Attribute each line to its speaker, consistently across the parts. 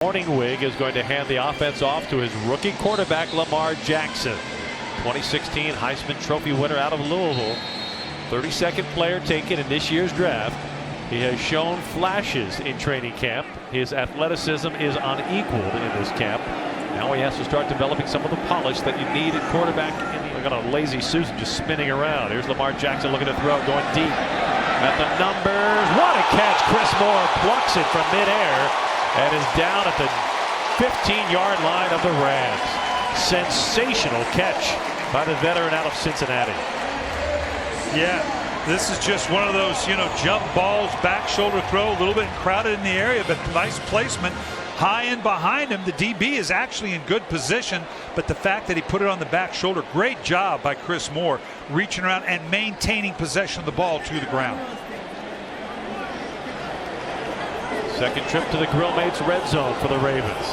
Speaker 1: Morningwig is going to hand the offense off to his rookie quarterback, Lamar Jackson. 2016 Heisman Trophy winner out of Louisville. 32nd player taken in this year's draft. He has shown flashes in training camp. His athleticism is unequaled in this camp. Now he has to start developing some of the polish that you need at quarterback. We've got a lazy Susan just spinning around. Here's Lamar Jackson looking to throw, going deep at the numbers. What a catch. Chris Moore plucks it from midair and is down at the 15-yard line of the Rams. Sensational catch by the veteran out of Cincinnati.
Speaker 2: Yeah, this is just one of those, jump balls, back shoulder throw, a little bit crowded in the area, but nice placement. High and behind him, the DB is actually in good position, but the fact that he put it on the back shoulder, great job by Chris Moore, reaching around and maintaining possession of the ball to the ground.
Speaker 1: Second trip to the Grillmates red zone for the Ravens.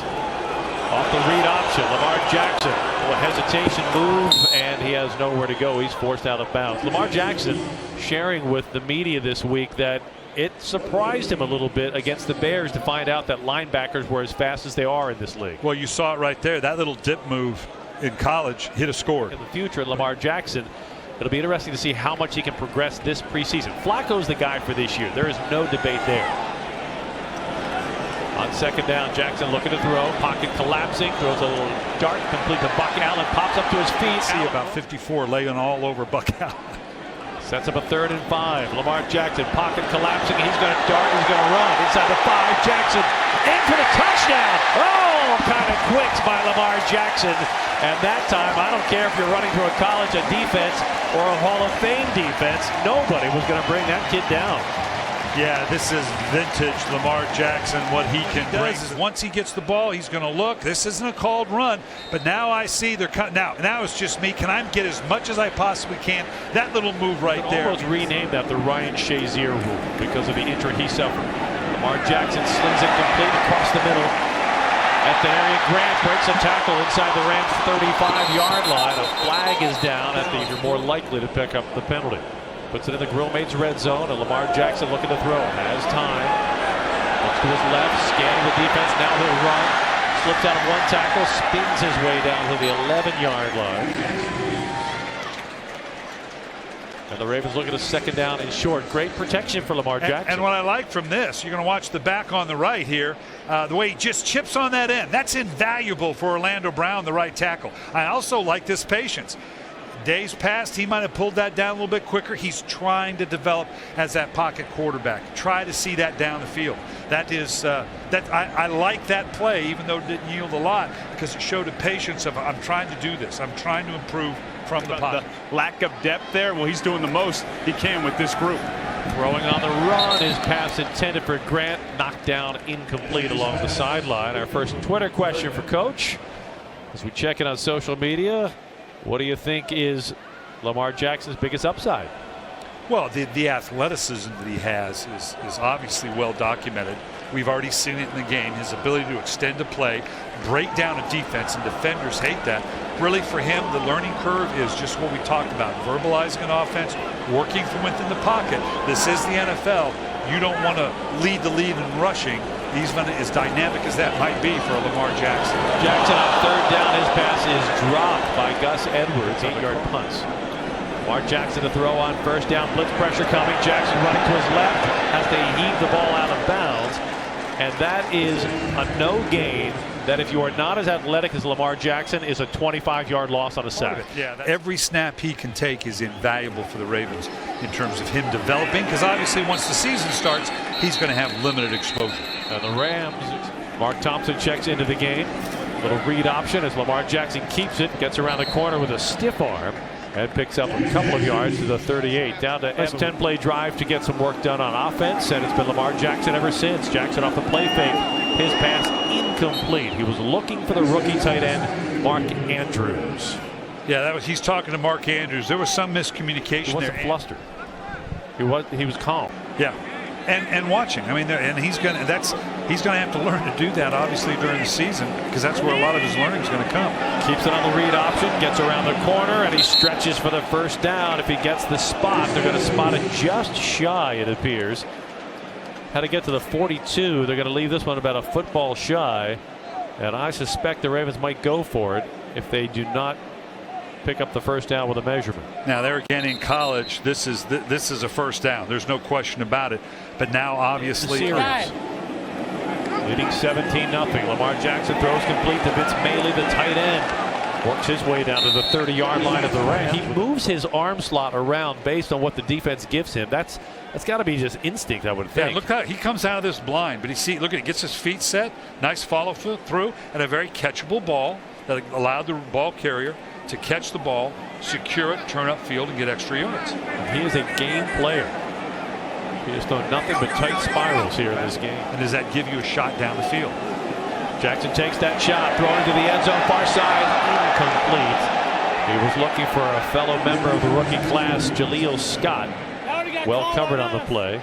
Speaker 1: Off the read option, Lamar Jackson. A hesitation move, and he has nowhere to go. He's forced out of bounds. Lamar Jackson sharing with the media this week that it surprised him a little bit against the Bears to find out that linebackers were as fast as they are in this league.
Speaker 2: Well, you saw it right there. That little dip move in college hit a score.
Speaker 1: In the future, Lamar Jackson, it'll be interesting to see how much he can progress this preseason. Flacco's the guy for this year. There is no debate there. On second down, Jackson looking to throw. Pocket collapsing. Throws a little dart complete to Buck Allen. Pops up to his feet.
Speaker 2: See about 54 laying all over Buck Allen.
Speaker 1: Sets up a 3rd and 5. Lamar Jackson, pocket collapsing. He's going to dart. He's going to run inside the 5. Jackson in for the touchdown. Oh, kind of quicks by Lamar Jackson. And that time, I don't care if you're running through a college a defense or a Hall of Fame defense, nobody was going to bring that kid down.
Speaker 2: Yeah, this is vintage Lamar Jackson. What he can do is once he gets the ball, he's going to look. This isn't a called run, but now I see they're cutting out. Now it's just me. Can I get as much as I possibly can? That little move right there.
Speaker 1: Almost renamed after Ryan Shazier rule because of the injury he suffered. Lamar Jackson slings it complete across the middle. Anthony Grant breaks a tackle inside the Rams' 35-yard line. A flag is down. I think you're more likely to pick up the penalty. Puts it in the Grillmates red zone, and Lamar Jackson looking to throw. Has time. Looks to his left, scanning the defense. Now he'll run. Slips out of one tackle, spins his way down to the 11-yard line. And the Ravens look at a second down and short. Great protection for Lamar Jackson.
Speaker 2: And what I like from this, you're going to watch the back on the right here. The way he just chips on that end. That's invaluable for Orlando Brown, the right tackle. I also like this patience. Days past, he might have pulled that down a little bit quicker. He's trying to develop as that pocket quarterback. Try to see that down the field. That is I like that play, even though it didn't yield a lot, because it showed a patience of I'm trying to do this. I'm trying to improve from the pocket.
Speaker 3: The lack of depth there. Well, he's doing the most he can with this group.
Speaker 1: Throwing on the run is pass intended for Grant, knocked down incomplete along the sideline. Our first Twitter question for Coach as we check it on social media. What do you think is Lamar Jackson's biggest upside?
Speaker 2: Well, the athleticism that he has is obviously well documented. We've already seen it in the game. His ability to extend a play, break down a defense, and defenders hate that. Really, for him, the learning curve is just what we talked about. Verbalizing an offense, working from within the pocket. This is the NFL. You don't want to lead the lead in rushing. He's as dynamic as that might be for Lamar Jackson.
Speaker 1: Jackson on 3rd down. His pass is dropped by Gus Edwards. 8-yard punts. Lamar Jackson to throw on 1st down. Blitz pressure coming. Jackson running to his left. Has to heave the ball out of bounds. And that is a no gain. That if you are not as athletic as Lamar Jackson is a 25-yard loss on a sack.
Speaker 2: Yeah, every snap he can take is invaluable for the Ravens in terms of him developing, because obviously once the season starts, he's going to have limited exposure.
Speaker 1: And the Rams, Mark Thompson checks into the game. Little read option as Lamar Jackson keeps it, gets around the corner with a stiff arm, and picks up a couple of yards to the 38. Down to S10 play drive to get some work done on offense, and it's been Lamar Jackson ever since. Jackson off the play fake. His pass incomplete. He was looking for the rookie tight end, Mark Andrews.
Speaker 2: Yeah, he's talking to Mark Andrews. There was some miscommunication there.
Speaker 1: He wasn't flustered. He was calm.
Speaker 2: Yeah. And watching. I mean, and he's going to have to learn to do that obviously during the season, because that's where a lot of his learning is going to come.
Speaker 1: Keeps it on the read option, gets around the corner, and he stretches for the 1st down. If he gets the spot, they're going to spot it just shy, it appears, had to get to the 42. They're going to leave this one about a football shy. And I suspect the Ravens might go for it if they do not pick up the first down with a measurement.
Speaker 2: Now there again in college, this is a first down. There's no question about it. But now obviously
Speaker 1: leading 17-0. Lamar Jackson throws complete to Vince Mailey, the tight end. Works his way down to the 30-yard line of the Rams. He moves his arm slot around based on what the defense gives him. That's got to be just instinct, I would think.
Speaker 2: Yeah, look how he comes out of this blind, but look at it, gets his feet set, nice follow through, and a very catchable ball that allowed the ball carrier to catch the ball, secure it, turn upfield, and get extra units.
Speaker 1: He is a game player. He has thrown nothing but tight spirals here in this game.
Speaker 2: And does that give you a shot down the field?
Speaker 1: Jackson takes that shot, throwing to the end zone, far side, incomplete. He was looking for a fellow member of the rookie class, Jaleel Scott. Well covered on the play.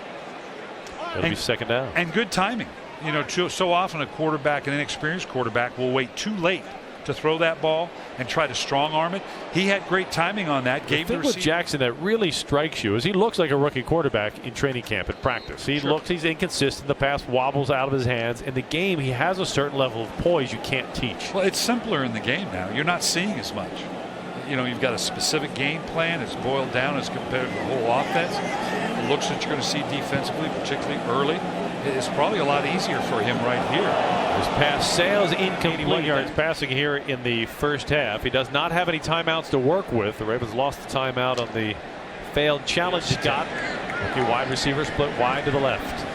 Speaker 1: That'll be second down.
Speaker 2: And good timing. You know, so often a quarterback, an inexperienced quarterback, will wait too late to throw that ball and try to strong arm it. He had great timing on that.
Speaker 1: The thing with Jackson that really strikes you is he looks like a rookie quarterback in training camp and practice. He's inconsistent. The pass wobbles out of his hands. In the game, he has a certain level of poise you can't teach.
Speaker 2: Well, it's simpler in the game now. You're not seeing as much. You know, you've got a specific game plan. It's boiled down as compared to the whole offense. The looks that you're going to see defensively, particularly early, it's probably a lot easier for him right here.
Speaker 1: His pass sails incomplete. 81 yards passing here in the first half. He does not have any timeouts to work with. The Ravens lost the timeout on the failed challenge. Scott, rookie wide receiver, split wide to the left.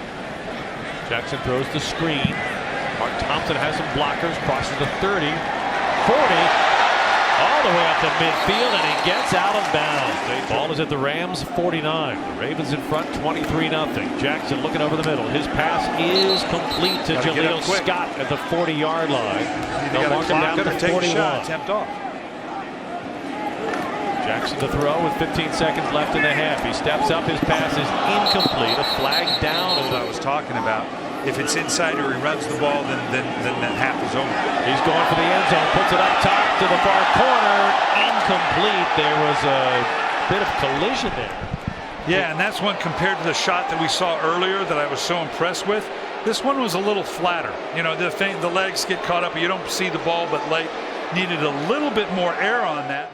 Speaker 1: Jackson throws the screen. Mark Thompson has some blockers, crosses the 30, 40. All the way up to midfield, and he gets out of bounds. Ball is at the Rams 49. The Ravens in front 23-0. Jackson looking over the middle. His pass is complete to Jaleel Scott at the 40-yard line. They'll mark him down to the 41.
Speaker 2: Attempt off.
Speaker 1: Jackson to throw with 15 seconds left in the half. He steps up. His pass is incomplete. A flag down.
Speaker 2: As I was talking about. If it's inside or he runs the ball, then that half is over.
Speaker 1: He's going for the end zone, puts it up top to the far corner, incomplete. There was a bit of collision there.
Speaker 2: Yeah, and that's one compared to the shot that we saw earlier that I was so impressed with. This one was a little flatter. You know, the legs get caught up, you don't see the ball, but late needed a little bit more air on that.